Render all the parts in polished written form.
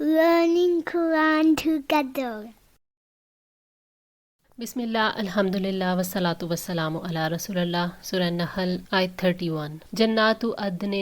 learning Quran together. بسم اللہ الحمدللہ والصلاۃ والسلام علی رسول اللہ۔ سورہ نحل آیت 31۔ جنات عدن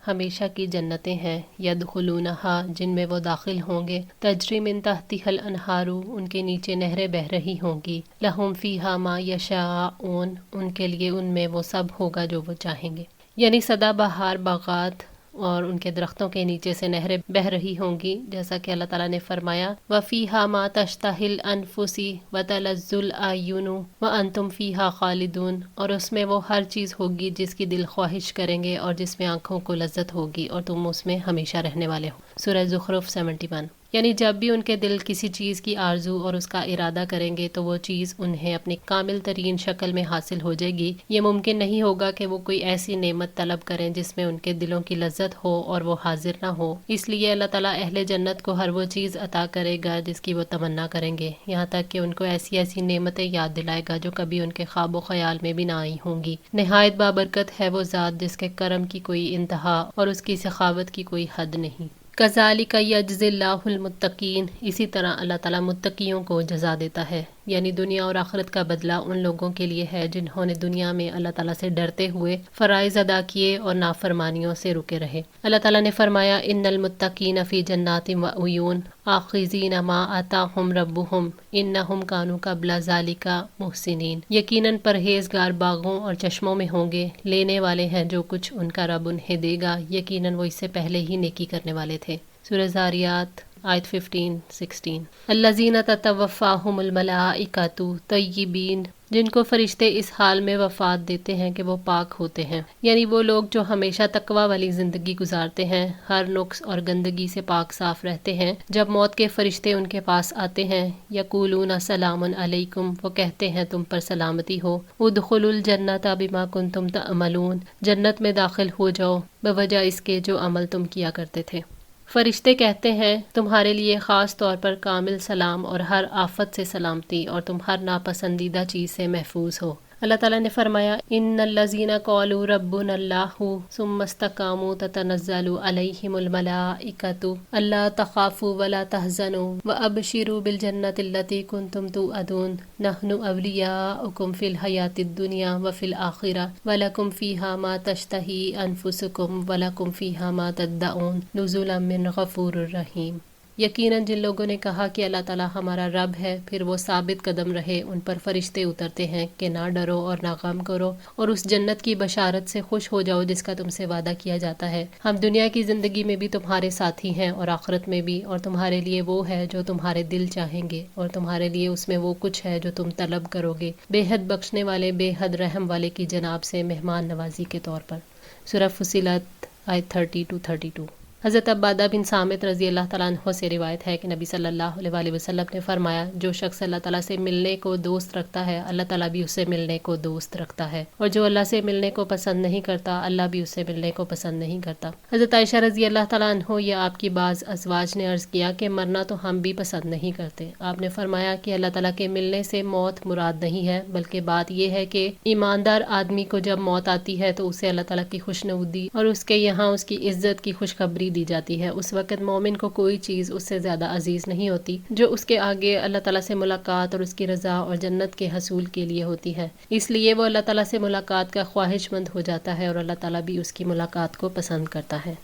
ہمیشہ کی جنتیں ہیں، یدخلونہا جن میں وہ داخل ہوں گے، تجری من تحتہا الانہار ان کے نیچے نہریں بہہ رہی ہوں گی، لہم فیہا ما یشاءون ان کے لیے ان میں وہ سب ہوگا جو وہ چاہیں گے، یعنی سدا بہار باغات اور ان کے درختوں کے نیچے سے نہریں بہہ رہی ہوں گی، جیسا کہ اللہ تعالیٰ نے فرمایا وَفِيهَا مَا تَشْتَهِي الْأَنفُسِ وَتَلَذُّ الْأَعْيُنُ وَأَنْتُمْ فِيهَا خَالِدُونَ، اور اس میں وہ ہر چیز ہوگی جس کی دل خواہش کریں گے اور جس میں آنکھوں کو لذت ہوگی اور تم اس میں ہمیشہ رہنے والے ہو۔ سورہ زخرف 71۔ یعنی جب بھی ان کے دل کسی چیز کی آرزو اور اس کا ارادہ کریں گے تو وہ چیز انہیں اپنی کامل ترین شکل میں حاصل ہو جائے گی۔ یہ ممکن نہیں ہوگا کہ وہ کوئی ایسی نعمت طلب کریں جس میں ان کے دلوں کی لذت ہو اور وہ حاضر نہ ہو، اس لیے اللہ تعالیٰ اہل جنت کو ہر وہ چیز عطا کرے گا جس کی وہ تمنا کریں گے، یہاں تک کہ ان کو ایسی ایسی نعمتیں یاد دلائے گا جو کبھی ان کے خواب و خیال میں بھی نہ آئی ہوں گی۔ نہایت بابرکت ہے وہ ذات جس کے کرم کی کوئی انتہا اور اس کی سخاوت کی کوئی حد نہیں۔ کذالک یجزی اللہ المتقین، اسی طرح اللہ تعالیٰ متقیوں کو جزا دیتا ہے، یعنی دنیا اور آخرت کا بدلہ ان لوگوں کے لیے ہے جنہوں نے دنیا میں اللہ تعالیٰ سے ڈرتے ہوئے فرائض ادا کیے اور نافرمانیوں سے رکے رہے۔ اللہ تعالیٰ نے فرمایا ان المتقین فی جنات و عیون آخذین ما آتاہم ربہم انہم کانوا قبل ذلک محسنین، یقیناً پرہیزگار باغوں اور چشموں میں ہوں گے، لینے والے ہیں جو کچھ ان کا رب انہیں دے گا، یقیناً وہ اس سے پہلے ہی نیکی کرنے والے تھے۔ سورہ زاریات آیت 15-16۔ الذین تتوفاہم الملائکۃ طیبین، جن کو فرشتے اس حال میں وفات دیتے ہیں کہ وہ پاک ہوتے ہیں، یعنی وہ لوگ جو ہمیشہ تقوی والی زندگی گزارتے ہیں، ہر نقص اور گندگی سے پاک صاف رہتے ہیں۔ جب موت کے فرشتے ان کے پاس آتے ہیں، یقولون سلام علیکم، وہ کہتے ہیں تم پر سلامتی ہو، ادخلوا الجنۃ بما کنتم تعملون، جنت میں داخل ہو جاؤ بوجہ اس کے جو عمل تم کیا کرتے تھے۔ فرشتے کہتے ہیں تمہارے لیے خاص طور پر کامل سلام اور ہر آفت سے سلامتی، اور تم ہر ناپسندیدہ چیز سے محفوظ ہو۔ اللہ تعالیٰ نے فرمایا ان الذین قالوا ربنا اللہ ثم استقاموا تتنزل علیہم الملائکۃ الا تخافوا ولا تحزنوا وابشروا بالجنۃ التی کنتم توعدون نحن اولیاؤکم فی الحیاۃ الدنیا وفی الآخرہ ولکم فیہا ما تشتہی انفسکم ولکم فیہا ما تدعون نزلا من غفور رحیم۔ یقیناً جن لوگوں نے کہا کہ اللہ تعالیٰ ہمارا رب ہے، پھر وہ ثابت قدم رہے، ان پر فرشتے اترتے ہیں کہ نہ ڈرو اور نہ غم کرو اور اس جنت کی بشارت سے خوش ہو جاؤ جس کا تم سے وعدہ کیا جاتا ہے۔ ہم دنیا کی زندگی میں بھی تمہارے ساتھی ہیں اور آخرت میں بھی، اور تمہارے لیے وہ ہے جو تمہارے دل چاہیں گے، اور تمہارے لیے اس میں وہ کچھ ہے جو تم طلب کرو گے، بے حد بخشنے والے بے حد رحم والے کی جناب سے مہمان نوازی کے طور پر۔ سورہ فصلت آیت 30-32۔ حضرت عبادہ بن صامت رضی اللہ تعالیٰ عنہ سے روایت ہے کہ نبی صلی اللہ علیہ وآلہ وسلم نے فرمایا جو شخص اللہ تعالیٰ سے ملنے کو دوست رکھتا ہے اللہ تعالیٰ بھی اسے ملنے کو دوست رکھتا ہے، اور جو اللہ سے ملنے کو پسند نہیں کرتا اللہ بھی اسے ملنے کو پسند نہیں کرتا۔ حضرت عائشہ رضی اللہ تعالیٰ عنہ یا آپ کی بعض ازواج نے عرض کیا کہ مرنا تو ہم بھی پسند نہیں کرتے۔ آپ نے فرمایا کہ اللہ تعالیٰ کے ملنے سے موت مراد نہیں ہے، بلکہ بات یہ ہے کہ ایماندار آدمی کو جب موت آتی ہے تو اسے اللہ تعالیٰ کی خوشنودی اور اس کے یہاں اس کی عزت کی خوشخبری دی جاتی ہے۔ اس وقت مومن کو کوئی چیز اس سے زیادہ عزیز نہیں ہوتی جو اس کے آگے اللہ تعالیٰ سے ملاقات اور اس کی رضا اور جنت کے حصول کے لیے ہوتی ہے، اس لیے وہ اللہ تعالیٰ سے ملاقات کا خواہش مند ہو جاتا ہے اور اللہ تعالیٰ بھی اس کی ملاقات کو پسند کرتا ہے۔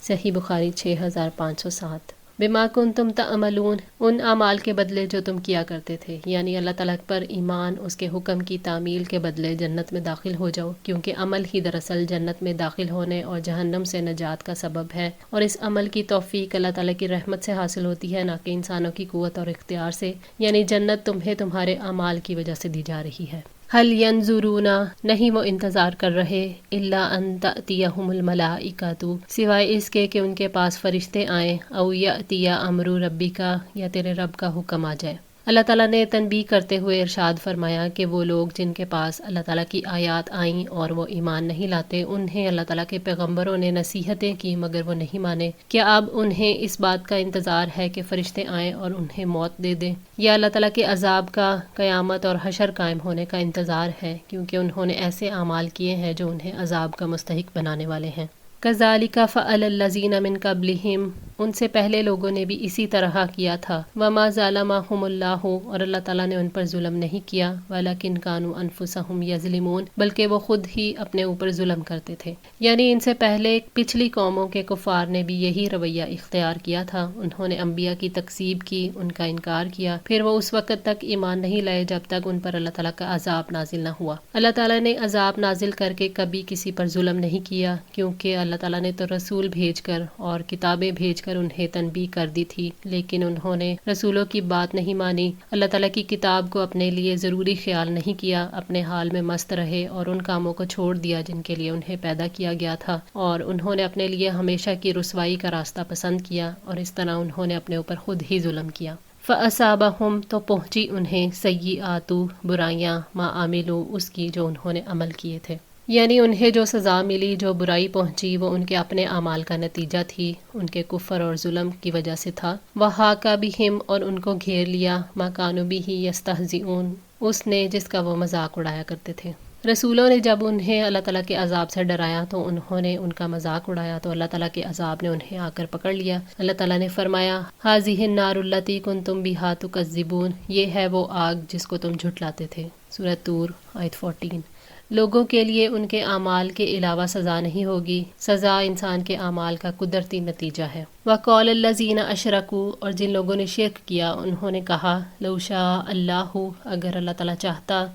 صحیح بخاری 6507۔ بما کنتم تعملون، ان اعمال کے بدلے جو تم کیا کرتے تھے، یعنی اللہ تعالیٰ پر ایمان، اس کے حکم کی تعمیل کے بدلے جنت میں داخل ہو جاؤ، کیونکہ عمل ہی دراصل جنت میں داخل ہونے اور جہنم سے نجات کا سبب ہے، اور اس عمل کی توفیق اللہ تعالیٰ کی رحمت سے حاصل ہوتی ہے، نہ کہ انسانوں کی قوت اور اختیار سے، یعنی جنت تمہیں تمہارے اعمال کی وجہ سے دی جا رہی ہے۔ حل ینظرون، نہیں وہ انتظار کر رہے، الا ان تأتیہم الملائکۃ، سوائے اس کے کہ ان کے پاس فرشتے آئیں، او یأتی امر ربک، یا تیرے رب کا حکم آ جائے۔ اللہ تعالیٰ نے تنبیہ کرتے ہوئے ارشاد فرمایا کہ وہ لوگ جن کے پاس اللہ تعالیٰ کی آیات آئیں اور وہ ایمان نہیں لاتے، انہیں اللہ تعالیٰ کے پیغمبروں نے نصیحتیں کی مگر وہ نہیں مانے، کیا اب انہیں اس بات کا انتظار ہے کہ فرشتے آئیں اور انہیں موت دے دیں، یا اللہ تعالیٰ کے عذاب کا، قیامت اور حشر قائم ہونے کا انتظار ہے، کیونکہ انہوں نے ایسے اعمال کیے ہیں جو انہیں عذاب کا مستحق بنانے والے ہیں۔ کذالک فعل الذین من قبلہم، ان سے پہلے لوگوں نے بھی اسی طرح کیا تھا. وما ظلمہم اللہ، اور اللہ تعالیٰ نے ان پر ظلم نہیں کیا. ولکن کانوا انفسہم یظلمون، بلکہ وہ خود ہی اپنے اوپر ظلم کرتے تھے. یعنی ان سے پہلے پچھلی قوموں کے کفار نے بھی یہی رویہ اختیار کیا تھا. انہوں نے انبیاء کی تکذیب کی، ان کا انکار کیا، پھر وہ اس وقت تک ایمان نہیں لائے جب تک ان پر اللہ تعالیٰ کا عذاب نازل نہ ہوا. اللہ تعالیٰ نے عذاب نازل کر کے کبھی کسی پر ظلم نہیں کیا، کیونکہ اللہ تعالیٰ نے تو رسول بھیج کر اور کتابیں بھیج کر انہیں تنبیہ کر دی تھی، لیکن انہوں نے رسولوں کی بات نہیں مانی. اللہ تعالیٰ کی کتاب کو اپنے لیے ضروری خیال نہیں کیا، اپنے حال میں مست رہے اور ان کاموں کو چھوڑ دیا جن کے لیے انہیں پیدا کیا گیا تھا، اور انہوں نے اپنے لیے ہمیشہ کی رسوائی کا راستہ پسند کیا، اور اس طرح انہوں نے اپنے اوپر خود ہی ظلم کیا. فَأَصَابَهُمْ، تو پہنچی انہیں سیئات، برائیاں، ما عملوا، اس کی جو انہوں نے عمل کیے تھے. یعنی انہیں جو سزا ملی، جو برائی پہنچی، وہ ان کے اپنے اعمال کا نتیجہ تھی، ان کے کفر اور ظلم کی وجہ سے تھا. وَحَاقَ بِهِمْ، اور ان کو گھیر لیا، مَا كَانُوا بِهِ يَسْتَهْزِئُونَ، اس نے جس کا وہ مذاق اڑایا کرتے تھے. رسولوں نے جب انہیں اللہ تعالیٰ کے عذاب سے ڈرایا تو انہوں نے ان کا مذاق اڑایا، تو اللہ تعالیٰ کے عذاب نے انہیں آ کر پکڑ لیا. اللہ تعالیٰ نے فرمایا هَذِهِ النَّارُ الَّتِي كُنْتُمْ بِهَا تُكَذِّبُونَ، یہ ہے وہ آگ جس کو تم جھٹلاتے تھے. سورۃ طور آیت 14. لوگوں کے لیے ان کے اعمال کے علاوہ سزا نہیں ہوگی، سزا انسان کے اعمال کا قدرتی نتیجہ ہے. وَقَالَ الَّذِينَ أَشْرَكُوا، اور جن لوگوں نے شرک کیا انہوں نے کہا، لَوْ شَاءَ اللَّهُ، اگر اللہ تعالیٰ چاہتا،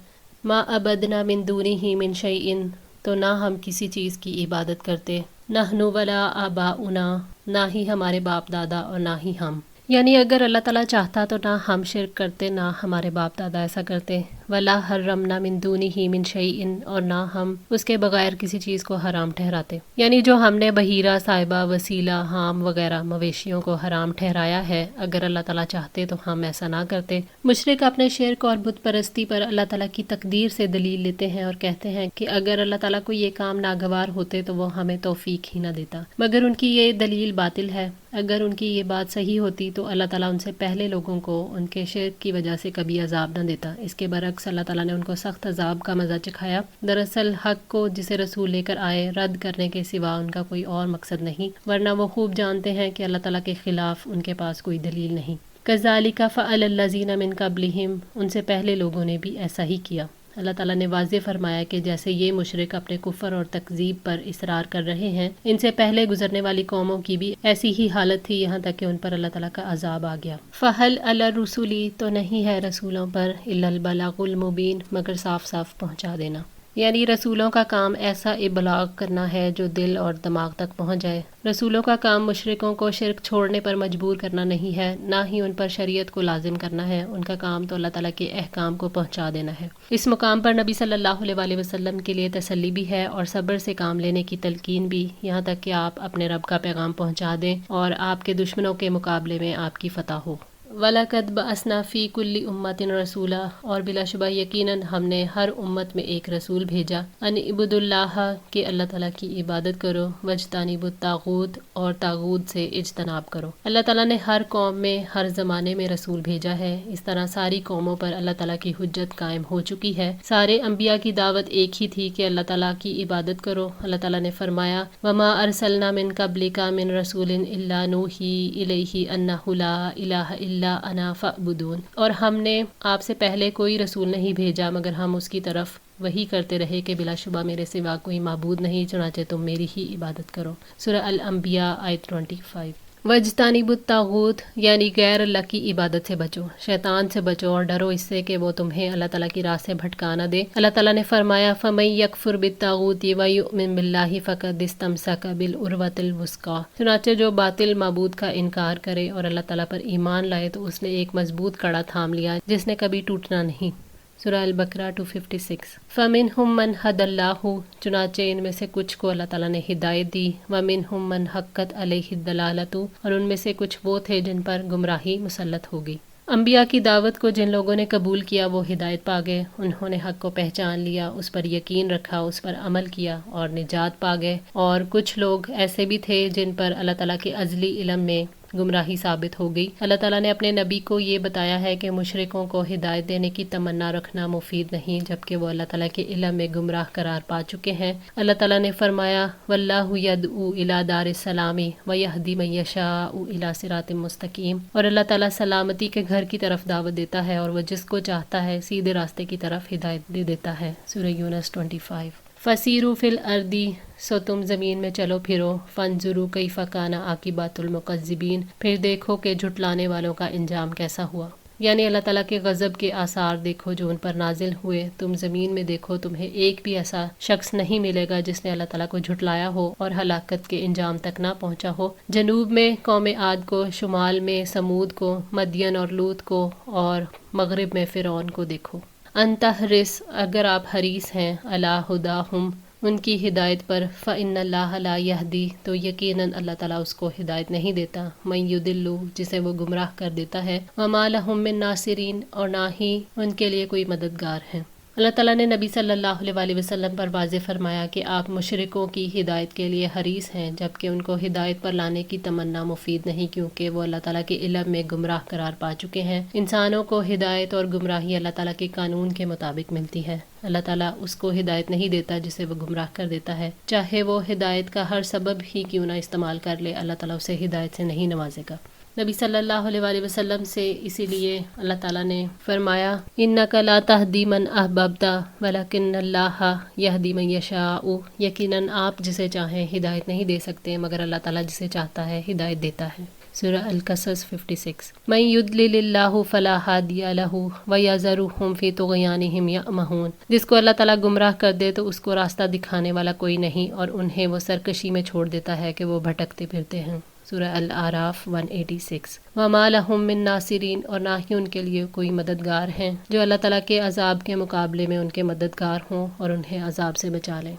مَا عَبَدْنَا مِن دُونِهِ مِن شَيْءٍ، تو نہ ہم کسی چیز کی عبادت کرتے، نَحْنُ وَلَا آبَاؤُنَا، نہ ہی ہمارے باپ دادا اور نہ ہی ہم. یعنی اگر اللہ تعالیٰ چاہتا تو نہ ہم شرک کرتے، نہ ہمارے باپ دادا ایسا کرتے. وَلَا حَرَّمْنَا مِن دُونِهِ مِن شَيْءٍ، اور نہ ہم اس کے بغیر کسی چیز کو حرام ٹھہراتے. یعنی جو ہم نے بحیرہ، صائبہ، وسیلہ، حام وغیرہ مویشیوں کو حرام ٹھہرایا ہے، اگر اللہ تعالیٰ چاہتے تو ہم ایسا نہ کرتے. مشرک اپنے شرک اور بت پرستی پر اللہ تعالیٰ کی تقدیر سے دلیل لیتے ہیں اور کہتے ہیں کہ اگر اللہ تعالیٰ کو یہ کام ناگوار ہوتے تو وہ ہمیں توفیق ہی نہ دیتا. مگر ان کی یہ دلیل باطل ہے. اگر ان کی یہ بات صحیح ہوتی تو اللہ تعالیٰ ان سے پہلے لوگوں کو ان کے شرک کی وجہ سے کبھی عذاب نہ دیتا. اس کے برعکس اللہ تعالیٰ نے ان کو سخت عذاب کا مزہ چکھایا. دراصل حق کو جسے رسول لے کر آئے رد کرنے کے سوا ان کا کوئی اور مقصد نہیں، ورنہ وہ خوب جانتے ہیں کہ اللہ تعالیٰ کے خلاف ان کے پاس کوئی دلیل نہیں. كَذَلِكَ فَعَلَ الَّذِينَ مِن قَبْلِهِمْ، ان سے پہلے لوگوں نے بھی ایسا ہی کیا. اللہ تعالیٰ نے واضح فرمایا کہ جیسے یہ مشرک اپنے کفر اور تکذیب پر اصرار کر رہے ہیں، ان سے پہلے گزرنے والی قوموں کی بھی ایسی ہی حالت تھی، یہاں تک کہ ان پر اللہ تعالیٰ کا عذاب آ گیا. فَهَلْ عَلَى الرُّسُلِ، تو نہیں ہے رسولوں پر، إِلَّا الْبَلَاغُ الْمُبِينُ، مگر صاف صاف پہنچا دینا. یعنی رسولوں کا کام ایسا ابلاغ کرنا ہے جو دل اور دماغ تک پہنچ جائے. رسولوں کا کام مشرکوں کو شرک چھوڑنے پر مجبور کرنا نہیں ہے، نہ ہی ان پر شریعت کو لازم کرنا ہے. ان کا کام تو اللہ تعالیٰ کے احکام کو پہنچا دینا ہے. اس مقام پر نبی صلی اللہ علیہ وآلہ وسلم کے لیے تسلی بھی ہے اور صبر سے کام لینے کی تلقین بھی، یہاں تک کہ آپ اپنے رب کا پیغام پہنچا دیں اور آپ کے دشمنوں کے مقابلے میں آپ کی فتح ہو. وَلَقَدْ بَعَثْنَا فِي كُلِّ أُمَّةٍ رَسُولًا، اور بلا شبہ یقیناً ہم نے ہر امت میں ایک رسول بھیجا. أَنِ اعْبُدُوا اللَّهَ، کہ اللہ تعالیٰ کی عبادت کرو، وَاجْتَنِبُوا الطَّاغُوتَ، اور طاغوت سے اجتناب کرو. اللہ تعالیٰ نے ہر قوم میں ہر زمانے میں رسول بھیجا ہے. اس طرح ساری قوموں پر اللہ تعالیٰ کی حجت قائم ہو چکی ہے. سارے انبیاء کی دعوت ایک ہی تھی کہ اللہ تعالیٰ کی عبادت کرو. اللہ تعالیٰ نے فرمایا وَمَا أَرْسَلْنَا مِن قَبْلِكَ مِن رَسُولٍ إِلَّا نُوحِي إِلَيْهِ أَنَّهُ لَا إِلَٰهَ إِلَّا أَنَا فَاعْبُدُونِ، اور ہم نے آپ سے پہلے کوئی رسول نہیں بھیجا مگر ہم اس کی طرف وہی کرتے رہے کہ بلا شبہ میرے سوا کوئی معبود نہیں، چنانچہ تم میری ہی عبادت کرو. سورہ الانبیاء آیت 25. وَاجْتَنِبُوا الطَّاغُوتَ، یعنی غیر اللہ کی عبادت سے بچو، شیطان سے بچو اور ڈرو اس سے کہ وہ تمہیں اللہ تعالیٰ کی راہ سے بھٹکا نہ دے. اللہ تعالیٰ نے فرمایا فَمَن يَكْفُرْ بِالطَّاغُوتِ وَيُؤْمِن بِاللَّهِ فَقَدِ اسْتَمْسَكَ بِالْعُرْوَةِ الْوُثْقَىٰ، چنانچہ جو باطل معبود کا انکار کرے اور اللہ تعالیٰ پر ایمان لائے تو اس نے ایک مضبوط کڑا تھام لیا جس نے کبھی ٹوٹنا نہیں. سورہ البقرہ 256. فَمِنْهُم مَّنْ هَدَى اللَّهُ، چنانچہ ان میں سے کچھ کو اللہ تعالیٰ نے ہدایت دی. وَمِنْهُم مَّنْ حَقَّتْ عَلَيْهِ الضَّلَالَةُ، اور ان میں سے کچھ وہ تھے جن پر گمراہی مسلط ہو گئی. انبیاء کی دعوت کو جن لوگوں نے قبول کیا وہ ہدایت پا گئے، انہوں نے حق کو پہچان لیا، اس پر یقین رکھا، اس پر عمل کیا اور نجات پا گئے. اور کچھ لوگ ایسے بھی تھے جن پر اللہ تعالیٰ کے ازلی علم میں گمراہی ثابت ہو گئی۔ اللہ تعالیٰ نے اپنے نبی کو یہ بتایا ہے کہ مشرکوں کو ہدایت دینے کی تمنا رکھنا مفید نہیں، جبکہ وہ اللہ تعالیٰ کے علم میں گمراہ قرار پا چکے ہیں۔ اللہ تعالیٰ نے فرمایا واللہ یدعو الی دار السلام ویہدی من یشاء الی صراط مستقیم، اور اللہ تعالیٰ سلامتی کے گھر کی طرف دعوت دیتا ہے اور وہ جس کو چاہتا ہے سیدھے راستے کی طرف ہدایت دے دیتا ہے۔ سورہ یونس 25۔ فسیروا فی الارض، سو تم زمین میں چلو پھرو، فانظروا کیف کان عاقبۃ المکذبین، پھر دیکھو کہ جھٹلانے والوں کا انجام کیسا ہوا۔ یعنی اللہ تعالیٰ کے غضب کے آثار دیکھو جو ان پر نازل ہوئے۔ تم زمین میں دیکھو، تمہیں ایک بھی ایسا شخص نہیں ملے گا جس نے اللہ تعالیٰ کو جھٹلایا ہو اور ہلاکت کے انجام تک نہ پہنچا ہو۔ جنوب میں قوم عاد کو، شمال میں سمود کو، مدین اور لوط کو، اور مغرب میں فرعون کو دیکھو۔ انتحرس، اگر آپ حریص ہیں، علی ہداہم، ان کی ہدایت پر، فإن اللہ لا یہدی، تو یقیناً اللہ تعالیٰ اس کو ہدایت نہیں دیتا، من یضل، جسے وہ گمراہ کر دیتا ہے، وما لہم من ناصرین، اور نہ ہی ان کے لیے کوئی مددگار ہے۔ اللہ تعالیٰ نے نبی صلی اللہ علیہ وآلہ وسلم پر واضح فرمایا کہ آپ مشرکوں کی ہدایت کے لیے حریص ہیں، جبکہ ان کو ہدایت پر لانے کی تمنا مفید نہیں، کیونکہ وہ اللہ تعالیٰ کے علم میں گمراہ قرار پا چکے ہیں۔ انسانوں کو ہدایت اور گمراہی اللہ تعالیٰ کے قانون کے مطابق ملتی ہے۔ اللہ تعالیٰ اس کو ہدایت نہیں دیتا جسے وہ گمراہ کر دیتا ہے، چاہے وہ ہدایت کا ہر سبب ہی کیوں نہ استعمال کر لے، اللہ تعالیٰ اسے ہدایت سے نہیں نوازے گا۔ نبی صلی اللہ علیہ وآلہ وسلم سے اسی لیے اللہ تعالیٰ نے فرمایا انک لا تہدی من احببت ولکن اللہ یہدی من یشاء، یقیناً آپ جسے چاہیں ہدایت نہیں دے سکتے مگر اللہ تعالیٰ جسے چاہتا ہے ہدایت دیتا ہے۔ سورہ القصص 56۔ من یضلل اللہ فلا ہادی لہ ویذرہم فی طغیانہم یعمہون، جس کو اللہ تعالیٰ گمراہ کر دے تو اس کو راستہ دکھانے والا کوئی نہیں، اور انہیں وہ سرکشی میں چھوڑ دیتا ہے کہ وہ بھٹکتے پھرتے ہیں۔ سورہ الاعراف 186۔ وما لہم من ناصرین، اور نہ ہی ان کے لیے کوئی مددگار ہیں جو اللہ تعالیٰ کے عذاب کے مقابلے میں ان کے مددگار ہوں اور انہیں عذاب سے بچا لیں۔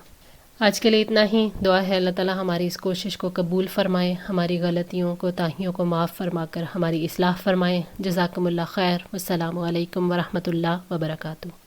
آج کے لیے اتنا ہی۔ دعا ہے اللہ تعالیٰ ہماری اس کوشش کو قبول فرمائے، ہماری غلطیوں کوتاہیوں کو معاف فرما کر ہماری اصلاح فرمائے۔ جزاکم اللہ خیر، والسلام علیکم ورحمۃ اللہ وبرکاتہ۔